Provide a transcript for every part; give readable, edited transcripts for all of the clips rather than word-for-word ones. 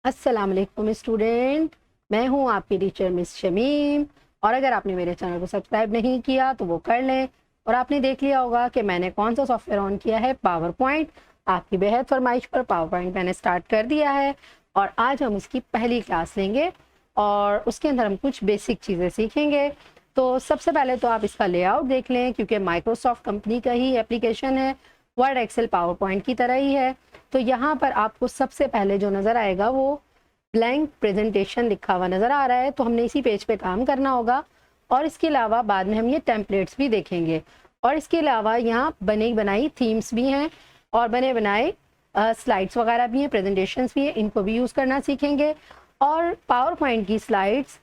अस्सलाम वालेकुम स्टूडेंट, मैं हूं आपकी टीचर मिस शमीम। और अगर आपने मेरे चैनल को सब्सक्राइब नहीं किया तो वो कर लें। और आपने देख लिया होगा कि मैंने कौन सा सॉफ्टवेयर ऑन किया है, पावर पॉइंट। आपकी बेहद फरमाइश पर पावर पॉइंट मैंने स्टार्ट कर दिया है और आज हम इसकी पहली क्लास लेंगे और उसके अंदर हम कुछ बेसिक चीज़ें सीखेंगे। तो सबसे पहले तो आप इसका लेआउट देख लें, क्योंकि माइक्रोसॉफ्ट कंपनी का ही एप्लीकेशन है, वर्ड एक्सेल पावर पॉइंट की तरह ही है। तो यहाँ पर आपको सबसे पहले जो नज़र आएगा वो ब्लैंक प्रेजेंटेशन लिखा हुआ नज़र आ रहा है, तो हमने इसी पेज पे काम करना होगा। और इसके अलावा बाद में हम ये टेम्पलेट्स भी देखेंगे और इसके अलावा यहाँ बनी बनाई थीम्स भी हैं और बने बनाए स्लाइड्स वगैरह भी हैं, प्रेजेंटेशंस भी हैं, इनको भी यूज़ करना सीखेंगे। और पावर पॉइंट की स्लाइड्स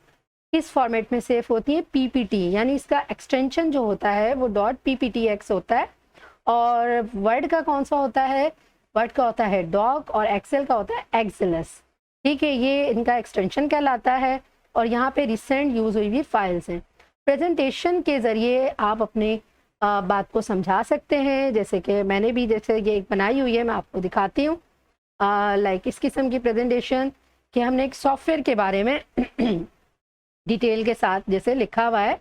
किस फॉर्मेट में सेव होती हैं, पीपीटी, यानी इसका एक्सटेंशन जो होता है वो .pptx होता है। और वर्ड का कौन सा होता है, वर्ड का होता है डॉक और एक्सेल का होता है एक्सेलस। ठीक है, ये इनका एक्सटेंशन कहलाता है। और यहाँ पे रिसेंट यूज़ हुई हुई फाइल्स हैं। प्रेजेंटेशन के ज़रिए आप अपने बात को समझा सकते हैं, जैसे कि मैंने भी जैसे ये एक बनाई हुई है, मैं आपको दिखाती हूँ। लाइक इस किस्म की प्रेजेंटेशन कि हमने एक सॉफ्टवेयर के बारे में डिटेल के साथ जैसे लिखा हुआ है,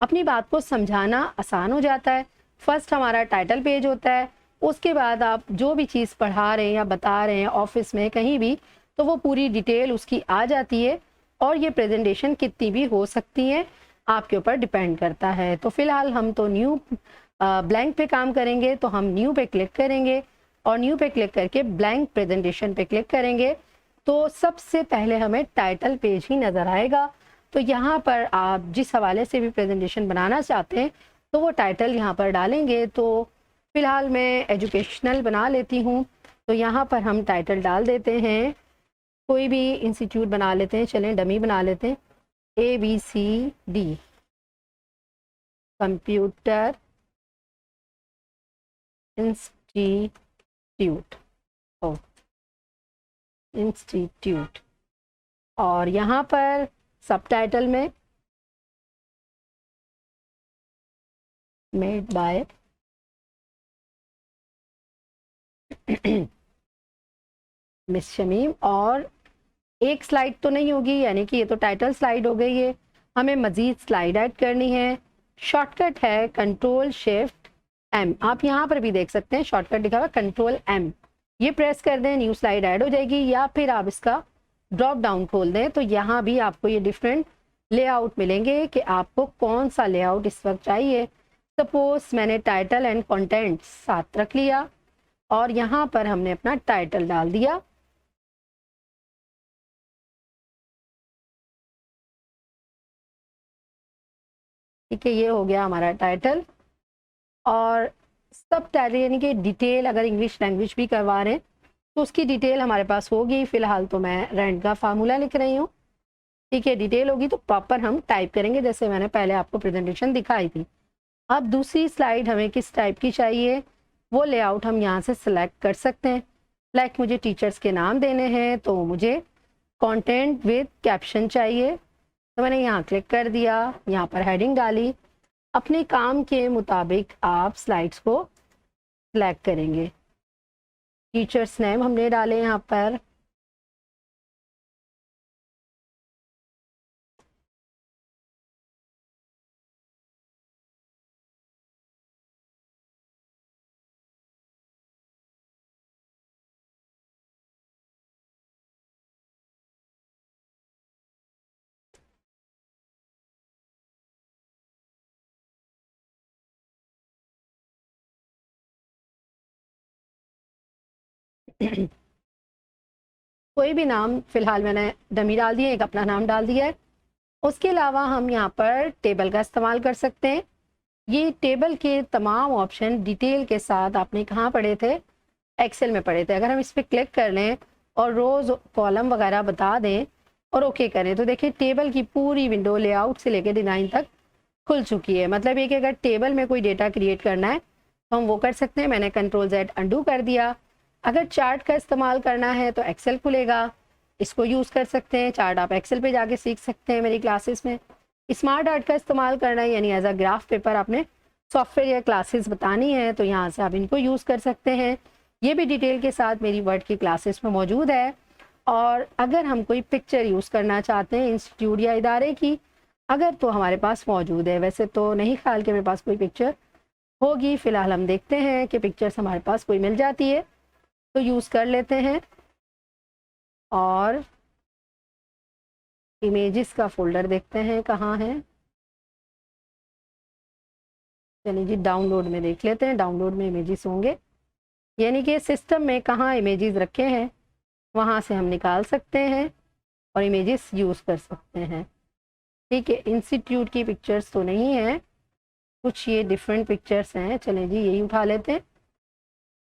अपनी बात को समझाना आसान हो जाता है। फर्स्ट हमारा टाइटल पेज होता है, उसके बाद आप जो भी चीज़ पढ़ा रहे हैं या बता रहे हैं ऑफिस में कहीं भी, तो वो पूरी डिटेल उसकी आ जाती है। और ये प्रेजेंटेशन कितनी भी हो सकती है, आपके ऊपर डिपेंड करता है। तो फिलहाल हम तो न्यू ब्लैंक पे काम करेंगे, तो हम न्यू पे क्लिक करेंगे और न्यू पे क्लिक करके ब्लैंक प्रेजेंटेशन पे क्लिक करेंगे। तो सबसे पहले हमें टाइटल पेज ही नज़र आएगा। तो यहाँ पर आप जिस हवाले से भी प्रेजेंटेशन बनाना चाहते हैं तो वो टाइटल यहाँ पर डालेंगे। तो फ़िलहाल मैं एजुकेशनल बना लेती हूँ, तो यहाँ पर हम टाइटल डाल देते हैं, कोई भी इंस्टीट्यूट बना लेते हैं, चलें डमी बना लेते हैं, ABCD कंप्यूटर इंस्टीट्यूट। और यहाँ पर सब टाइटल में मेड बाय मिस शमीम। और एक स्लाइड तो नहीं होगी, यानी कि ये तो टाइटल स्लाइड हो गई है, हमें मज़ीद स्लाइड ऐड करनी है। शॉर्टकट है Ctrl+Shift+M। आप यहाँ पर भी देख सकते हैं शॉर्टकट लिखा हुआ Ctrl+M, ये प्रेस कर दें, न्यू स्लाइड ऐड हो जाएगी। या फिर आप इसका ड्रॉप डाउन खोल दें, तो यहाँ भी आपको ये डिफरेंट लेआउट मिलेंगे कि आपको कौन सा लेआउट इस वक्त चाहिए। सपोज मैंने टाइटल एंड कंटेंट साथ रख लिया और यहाँ पर हमने अपना टाइटल डाल दिया। ठीक है, ये हो गया हमारा टाइटल। और सब टाइटल यानी कि डिटेल, अगर इंग्लिश लैंग्वेज भी करवा रहे हैं तो उसकी डिटेल हमारे पास होगी। फ़िलहाल तो मैं रैंड का फार्मूला लिख रही हूँ। ठीक है, डिटेल होगी तो प्रॉपर हम टाइप करेंगे, जैसे मैंने पहले आपको प्रेजेंटेशन दिखाई थी। अब दूसरी स्लाइड हमें किस टाइप की चाहिए, वो लेआउट हम यहाँ से सिलेक्ट कर सकते हैं। लाइक मुझे टीचर्स के नाम देने हैं, तो मुझे कंटेंट विद कैप्शन चाहिए, तो मैंने यहाँ क्लिक कर दिया, यहाँ पर हेडिंग डाली। अपने काम के मुताबिक आप स्लाइड्स को सिलेक्ट करेंगे। टीचर्स नेम हमने डाले यहाँ पर, कोई भी नाम, फिलहाल मैंने डमी डाल दिया, एक अपना नाम डाल दिया है। उसके अलावा हम यहाँ पर टेबल का इस्तेमाल कर सकते हैं। ये टेबल के तमाम ऑप्शन डिटेल के साथ आपने कहाँ पढ़े थे, एक्सेल में पढ़े थे। अगर हम इस पर क्लिक कर लें और रोज़ कॉलम वगैरह बता दें और ओके करें, तो देखिए टेबल की पूरी विंडो लेआउट से लेकर डिज़ाइन तक खुल चुकी है। मतलब ये कि अगर टेबल में कोई डेटा क्रिएट करना है तो हम वो कर सकते हैं। मैंने Ctrl+Z अंडू कर दिया। अगर चार्ट का इस्तेमाल करना है तो एक्सेल खुलेगा, इसको यूज़ कर सकते हैं। चार्ट आप एक्सेल पे जाके सीख सकते हैं मेरी क्लासेस में। स्मार्ट आर्ट का इस्तेमाल करना है, यानी एज अ ग्राफ पेपर आपने सॉफ्टवेयर या क्लासेस बतानी है, तो यहाँ से आप इनको यूज़ कर सकते हैं। ये भी डिटेल के साथ मेरी वर्ड की क्लासेस में मौजूद है। और अगर हम कोई पिक्चर यूज़ करना चाहते हैं इंस्टीट्यूट या इदारे की, अगर तो हमारे पास मौजूद है, वैसे तो नहीं ख्याल कि मेरे पास कोई पिक्चर होगी। फ़िलहाल हम देखते हैं कि पिक्चर्स हमारे पास कोई मिल जाती है तो यूज़ कर लेते हैं। और इमेजेस का फ़ोल्डर देखते हैं कहाँ है। चलिए जी, डाउनलोड में देख लेते हैं, डाउनलोड में इमेजेस होंगे, यानी कि सिस्टम में कहाँ इमेजेस रखे हैं वहाँ से हम निकाल सकते हैं और इमेजेस यूज़ कर सकते हैं। ठीक है, इंस्टीट्यूट की पिक्चर्स तो नहीं है, कुछ ये डिफरेंट पिक्चर्स हैं। चलें जी, यही उठा लेते हैं,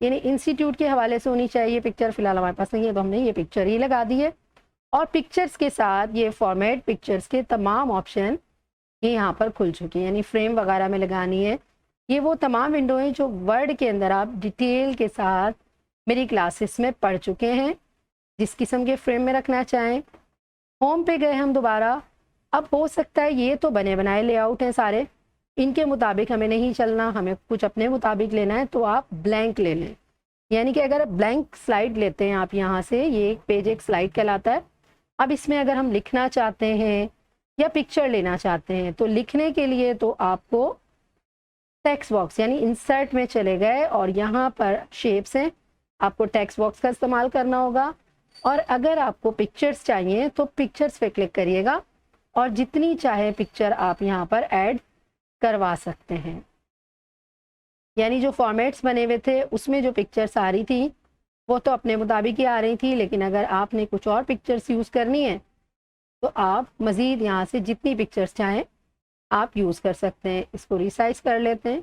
यानी इंस्टीट्यूट के हवाले से होनी चाहिए पिक्चर। फ़िलहाल हमारे पास नहीं है तो हमने ये पिक्चर ही लगा दी है। और पिक्चर्स के साथ ये फॉर्मेट पिक्चर्स के तमाम ऑप्शन ये यहाँ पर खुल चुके हैं, यानी फ्रेम वगैरह में लगानी है। ये वो तमाम विंडो हैं जो वर्ड के अंदर आप डिटेल के साथ मेरी क्लासेस में पढ़ चुके हैं। जिस किस्म के फ्रेम में रखना चाहें। होम पे गए हम दोबारा। अब हो सकता है ये तो बने बनाए लेआउट हैं सारे, इनके मुताबिक हमें नहीं चलना, हमें कुछ अपने मुताबिक लेना है, तो आप ब्लैंक ले लें। यानी कि अगर ब्लैंक स्लाइड लेते हैं आप यहाँ से, ये एक पेज एक स्लाइड कहलाता है। अब इसमें अगर हम लिखना चाहते हैं या पिक्चर लेना चाहते हैं तो लिखने के लिए तो आपको टेक्स्ट बॉक्स यानी इंसर्ट में चले गए और यहाँ पर शेप्स हैं, आपको टेक्स्ट बॉक्स का इस्तेमाल करना होगा। और अगर आपको पिक्चर्स चाहिए तो पिक्चर्स पे क्लिक करिएगा और जितनी चाहे पिक्चर आप यहाँ पर ऐड करवा सकते हैं। यानी जो फॉर्मेट्स बने हुए थे उसमें जो पिक्चर्स आ रही थी वो तो अपने मुताबिक ही आ रही थी, लेकिन अगर आपने कुछ और पिक्चर्स यूज़ करनी है तो आप मज़ीद यहाँ से जितनी पिक्चर्स चाहें आप यूज़ कर सकते हैं। इसको रिसाइज कर लेते हैं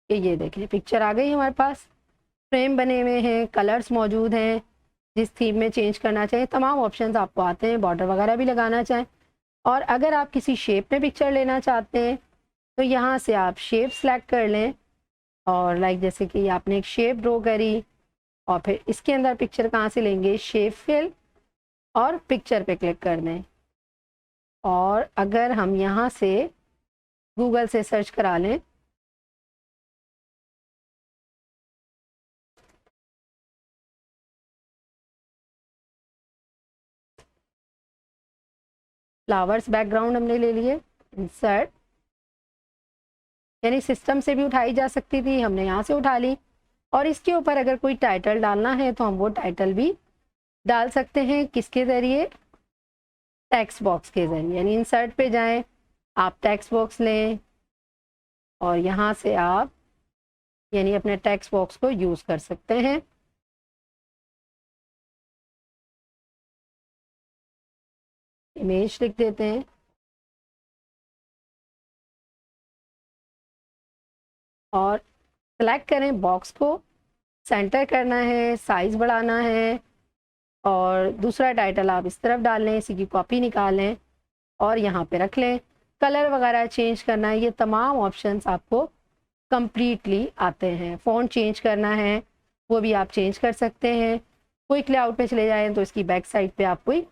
कि ये देखें पिक्चर आ गई हमारे पास, फ्रेम बने हुए हैं, कलर्स मौजूद हैं, जिस थीम में चेंज करना चाहें तमाम ऑप्शंस आपको आते हैं, बॉर्डर वगैरह भी लगाना चाहें। और अगर आप किसी शेप में पिक्चर लेना चाहते हैं तो यहाँ से आप शेप सेलेक्ट कर लें और लाइक जैसे कि आपने एक शेप ड्रॉ करी और फिर इसके अंदर पिक्चर कहाँ से लेंगे, शेप फिल और पिक्चर पे क्लिक कर दें। और अगर हम यहाँ से गूगल से सर्च करा लें फ्लावर्स, बैकग्राउंड हमने ले लिए, इंसर्ट, यानी सिस्टम से भी उठाई जा सकती थी, हमने यहाँ से उठा ली। और इसके ऊपर अगर कोई टाइटल डालना है तो हम वो टाइटल भी डाल सकते हैं, किसके ज़रिए, टेक्स्ट बॉक्स के ज़रिए। यानी इंसर्ट पे जाएं, आप टेक्स्ट बॉक्स लें और यहाँ से आप यानी अपने टेक्स्ट बॉक्स को यूज़ कर सकते हैं। इमेज लिख देते हैं और सेलेक्ट करें बॉक्स को, सेंटर करना है, साइज़ बढ़ाना है और दूसरा टाइटल आप इस तरफ डाल लें, इसी की कॉपी निकालें और यहाँ पे रख लें। कलर वगैरह चेंज करना है, ये तमाम ऑप्शंस आपको कंप्लीटली आते हैं। फ़ॉन्ट चेंज करना है वो भी आप चेंज कर सकते हैं। क्विक लेआउट पे चले जाएं तो इसकी बैक साइड पे आप कोई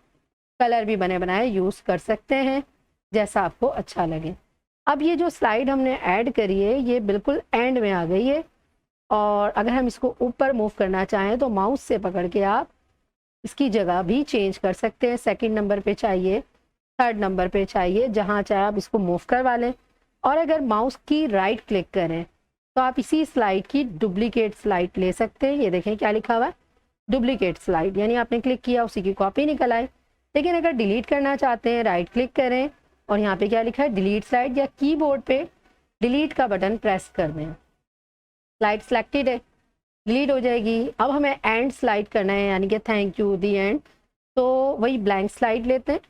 कलर भी बने बनाए यूज़ कर सकते हैं, जैसा आपको अच्छा लगे। अब ये जो स्लाइड हमने ऐड करी है ये बिल्कुल एंड में आ गई है और अगर हम इसको ऊपर मूव करना चाहें तो माउस से पकड़ के आप इसकी जगह भी चेंज कर सकते हैं। सेकंड नंबर पे चाहिए, थर्ड नंबर पे चाहिए, जहाँ चाहे आप इसको मूव करवा लें। और अगर माउस की राइट क्लिक करें तो आप इसी स्लाइड की डुप्लीकेट स्लाइड ले सकते हैं। ये देखें क्या लिखा हुआ है, डुप्लीकेट स्लाइड, यानी आपने क्लिक किया उसी की कॉपी निकल आए। लेकिन अगर डिलीट करना चाहते हैं राइट क्लिक करें और यहाँ पे क्या लिखा है, डिलीट स्लाइड, या कीबोर्ड पे डिलीट का बटन प्रेस कर दें। स्लाइड सेलेक्टेड है, डिलीट हो जाएगी। अब हमें एंड स्लाइड करना है, यानी कि थैंक यू दी एंड, तो वही ब्लैंक स्लाइड लेते हैं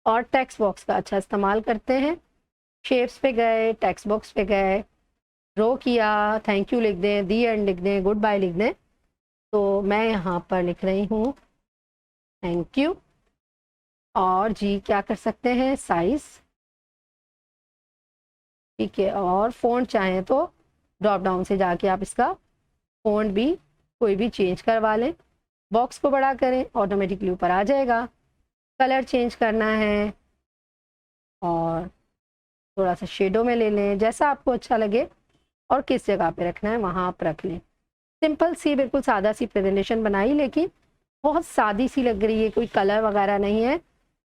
और टेक्स्ट बॉक्स का अच्छा इस्तेमाल करते हैं। शेप्स पे गए, टेक्स्ट बॉक्स पे गए, ड्रॉ किया, थैंक यू लिख दें, दी एंड लिख दें, गुड बाय लिख दें। तो मैं यहाँ पर लिख रही हूँ थैंक यू। और जी क्या कर सकते हैं, साइज़, ठीक है। और फ़ॉन्ट चाहें तो ड्रॉप डाउन से जाके आप इसका फ़ॉन्ट भी कोई भी चेंज करवा लें। बॉक्स को बड़ा करें, ऑटोमेटिकली ऊपर आ जाएगा। कलर चेंज करना है और थोड़ा सा शेडो में ले लें, जैसा आपको अच्छा लगे और किस जगह पे रखना है वहाँ आप रख लें। सिंपल सी बिल्कुल सादा सी प्रेजेंटेशन बनाई, लेकिन बहुत सादी सी लग रही है, कोई कलर वगैरह नहीं है।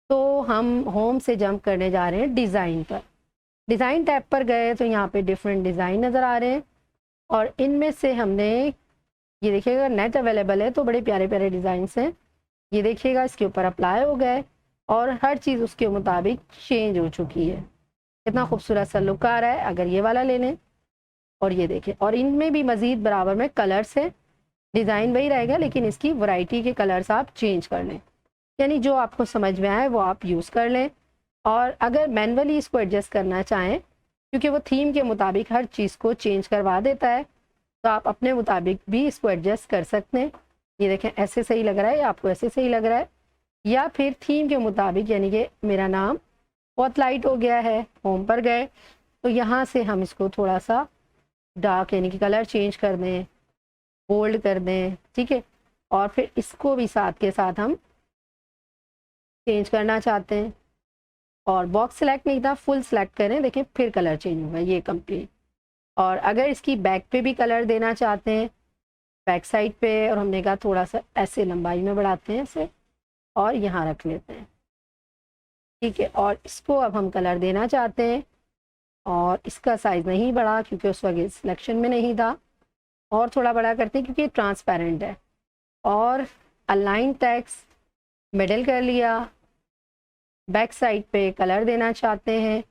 तो हम होम से जंप करने जा रहे हैं डिज़ाइन पर। डिज़ाइन टैब पर गए तो यहाँ पे डिफरेंट डिज़ाइन नज़र आ रहे हैं और इनमें से हमने ये देखिएगा नेट अवेलेबल है तो बड़े प्यारे प्यारे डिज़ाइंस हैं। ये देखिएगा इसके ऊपर अप्लाई हो गए और हर चीज़ उसके मुताबिक चेंज हो चुकी है। कितना खूबसूरत सा लुक आ रहा है। अगर ये वाला ले लें और ये देखें, और इनमें भी मज़ीद बराबर में कलर्स है। डिज़ाइन वही रहेगा लेकिन इसकी वैरायटी के कलर्स आप चेंज कर लें, यानी जो आपको समझ में आए वो आप यूज़ कर लें। और अगर मैनुअली इसको एडजस्ट करना चाहें, क्योंकि वो थीम के मुताबिक हर चीज़ को चेंज करवा देता है, तो आप अपने मुताबिक भी इसको एडजस्ट कर सकते हैं। ये देखें ऐसे सही लग रहा है या आपको ऐसे सही लग रहा है, या फिर थीम के मुताबिक, यानी कि मेरा नाम बहुत लाइट हो गया है, होम पर गए तो यहाँ से हम इसको थोड़ा सा डार्क यानी कि कलर चेंज कर दें, बोल्ड कर दें, ठीक है। और फिर इसको भी साथ के साथ हम चेंज करना चाहते हैं और बॉक्स सेलेक्ट नहीं था, फुल सेलेक्ट करें, देखें फिर कलर चेंज होगा, ये कंप्लीट। और अगर इसकी बैक पे भी कलर देना चाहते हैं, बैक साइड पे, और हमने कहा थोड़ा सा ऐसे लंबाई में बढ़ाते हैं इसे और यहाँ रख लेते हैं, ठीक है। और इसको अब हम कलर देना चाहते हैं और इसका साइज़ नहीं बढ़ा क्योंकि उस वक्त सिलेक्शन में नहीं था, और थोड़ा बड़ा करते हैं क्योंकि ट्रांसपेरेंट है। और अलाइन टेक्स्ट मिडल कर लिया। बैक साइड पे कलर देना चाहते हैं,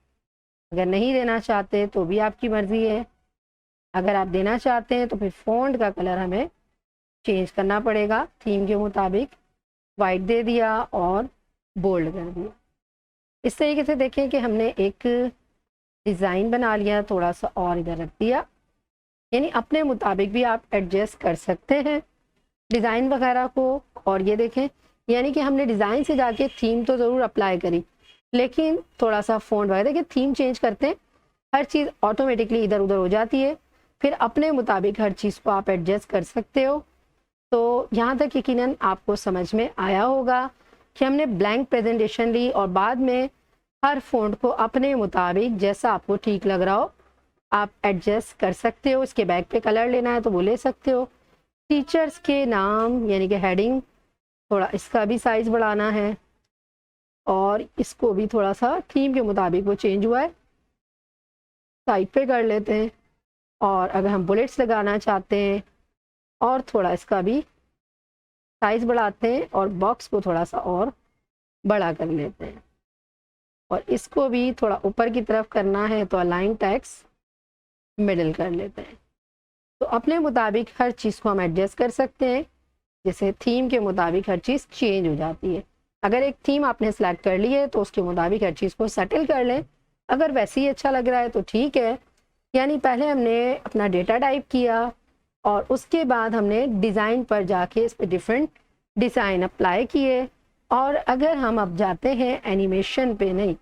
अगर नहीं देना चाहते तो भी आपकी मर्ज़ी है। अगर आप देना चाहते हैं तो फिर फ़ॉन्ट का कलर हमें चेंज करना पड़ेगा थीम के मुताबिक। वाइट दे दिया और बोल्ड कर दिया। इस तरीके से देखें कि हमने एक डिज़ाइन बना लिया, थोड़ा सा और इधर रख दिया, यानी अपने मुताबिक भी आप एडजस्ट कर सकते हैं डिज़ाइन वगैरह को। और ये देखें, यानी कि हमने डिज़ाइन से जाके थीम तो ज़रूर अप्लाई करी, लेकिन थोड़ा सा फ़ॉन्ट वगैरह देखिए, थीम चेंज करते हैं हर चीज़ ऑटोमेटिकली इधर उधर हो जाती है, फिर अपने मुताबिक हर चीज़ को आप एडजस्ट कर सकते हो। तो यहाँ तक यकीनन आपको समझ में आया होगा कि हमने ब्लैंक प्रेजेंटेशन ली और बाद में हर फ़ॉन्ट को अपने मुताबिक जैसा आपको ठीक लग रहा हो आप एडजस्ट कर सकते हो। इसके बैक पे कलर लेना है तो वो ले सकते हो। टीचर्स के नाम यानी कि हेडिंग, थोड़ा इसका भी साइज़ बढ़ाना है और इसको भी थोड़ा सा थीम के मुताबिक वो चेंज हुआ है, साइड पे कर लेते हैं। और अगर हम बुलेट्स लगाना चाहते हैं और थोड़ा इसका भी साइज़ बढ़ाते हैं और बॉक्स को थोड़ा सा और बड़ा कर लेते हैं और इसको भी थोड़ा ऊपर की तरफ करना है तो अलाइन टेक्स्ट मिडल कर लेते हैं। तो अपने मुताबिक हर चीज़ को हम एडजस्ट कर सकते हैं, जैसे थीम के मुताबिक हर चीज़ चेंज हो जाती है। अगर एक थीम आपने सेलेक्ट कर ली है तो उसके मुताबिक हर चीज़ को सेटल कर लें। अगर वैसे ही अच्छा लग रहा है तो ठीक है, यानी पहले हमने अपना डेटा टाइप किया और उसके बाद हमने डिज़ाइन पर जाके इस पर डिफरेंट डिज़ाइन अप्लाई किए। और अगर हम अब जाते हैं एनिमेशन पे, नहीं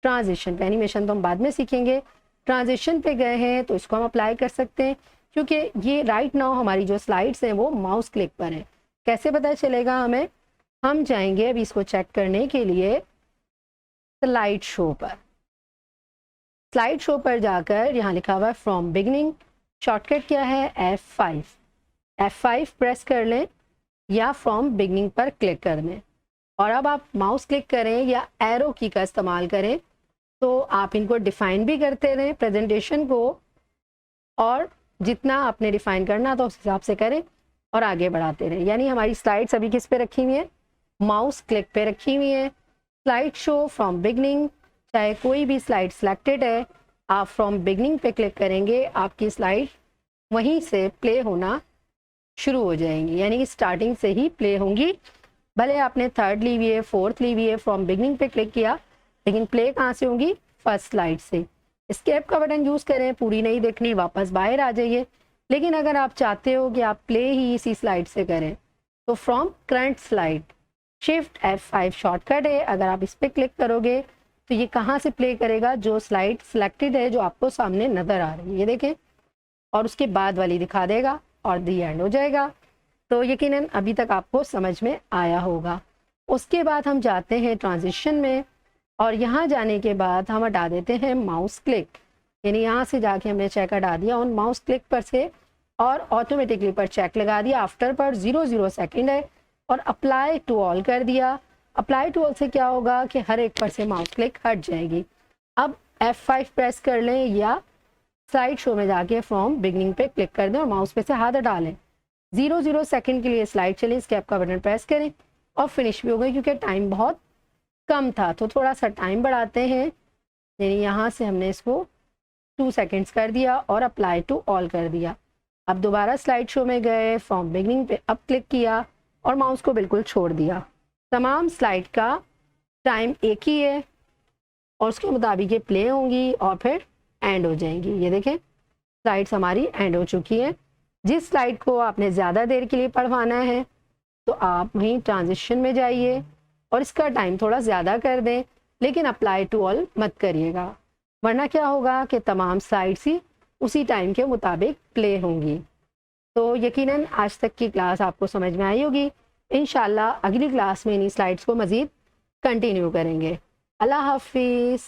ट्रांजिशन पे, एनिमेशन तो हम बाद में सीखेंगे, ट्रांजिशन पे गए हैं तो इसको हम अप्लाई कर सकते हैं, क्योंकि ये राइट नाउ हमारी जो स्लाइड्स हैं वो माउस क्लिक पर है। कैसे पता चलेगा हमें? हम जाएंगे अभी इसको चेक करने के लिए स्लाइड शो पर। स्लाइड शो पर जाकर यहाँ लिखा हुआ है फ्रॉम बिगनिंग, शॉर्टकट क्या है F5, F5 प्रेस कर लें या फ्रॉम बिगनिंग पर क्लिक कर दें। और अब आप माउस क्लिक करें या एरो की का इस्तेमाल करें तो आप इनको डिफ़ाइन भी करते रहें प्रेजेंटेशन को, और जितना आपने डिफ़ाइन करना तो उस हिसाब से करें और आगे बढ़ाते रहें। यानी हमारी स्लाइड्स अभी किस पे रखी हुई है? माउस क्लिक पे रखी हुई है। स्लाइड शो फ्रॉम बिगनिंग, चाहे कोई भी स्लाइड सिलेक्टेड है, आप फ्रॉम बिगनिंग पे क्लिक करेंगे, आपकी स्लाइड वहीं से प्ले होना शुरू हो जाएंगी, यानी कि स्टार्टिंग से ही प्ले होंगी। भले आपने थर्ड ली हुई है, फोर्थ ली हुई है, फ्रॉम बिगनिंग पे क्लिक किया, लेकिन प्ले कहाँ से होंगी? फर्स्ट स्लाइड से। एस्केप का बटन यूज़ करें, पूरी नहीं देखनी वापस बाहर आ जाइए। लेकिन अगर आप चाहते हो कि आप प्ले ही इसी स्लाइड से करें तो from current slide shift F5 shortcut है, अगर आप इस पर क्लिक करोगे तो ये कहाँ से प्ले करेगा? जो स्लाइड सिलेक्टेड है जो आपको सामने नज़र आ रही है, ये देखें, और उसके बाद वाली दिखा देगा और दी एंड हो जाएगा। तो यकीनन अभी तक आपको समझ में आया होगा। उसके बाद हम जाते हैं ट्रांजिशन में, और यहाँ जाने के बाद हम हटा देते हैं माउस क्लिक, यानी यहाँ से जाके हमने चेक हटा दिया ऑन माउस क्लिक पर से और ऑटोमेटिकली पर चेक लगा दिया। आफ्टर पर 00 सेकेंड है, और अप्लाई टू ऑल कर दिया। अप्लाई टू ऑल से क्या होगा कि हर एक पर से माउस क्लिक हट जाएगी। अब F5 प्रेस कर लें या स्लाइड शो में जाके फ्रॉम बिगनिंग पे क्लिक कर दें और माउस पे से हाथ हटा लें। 0 सेकंड के लिए स्लाइड चले, स्केप का बटन प्रेस करें और फिनिश भी हो गई क्योंकि टाइम बहुत कम था। तो थोड़ा सा टाइम बढ़ाते हैं, यानी यहाँ से हमने इसको 2 सेकेंड्स कर दिया और अप्लाई टू ऑल कर दिया। अब दोबारा स्लाइड शो में गए, फ्रॉम बिगनिंग पे अब क्लिक किया और माउस को बिल्कुल छोड़ दिया। तमाम स्लाइड का टाइम एक ही है और उसके मुताबिक ये प्ले होंगी और फिर एंड हो जाएंगी। ये देखें स्लाइड्स हमारी एंड हो चुकी है। जिस स्लाइड को आपने ज़्यादा देर के लिए पढ़वाना है तो आप वहीं ट्रांजिशन में जाइए और इसका टाइम थोड़ा ज़्यादा कर दें, लेकिन अप्लाई टू ऑल मत करिएगा, वरना क्या होगा कि तमाम स्लाइड्स ही उसी टाइम के मुताबिक प्ले होंगी। तो यकीनन आज तक की क्लास आपको समझ में आई होगी। इंशाल्लाह अगली क्लास में इन्हीं स्लाइड्स को मज़ीद कंटिन्यू करेंगे। अल्लाह हाफिज़।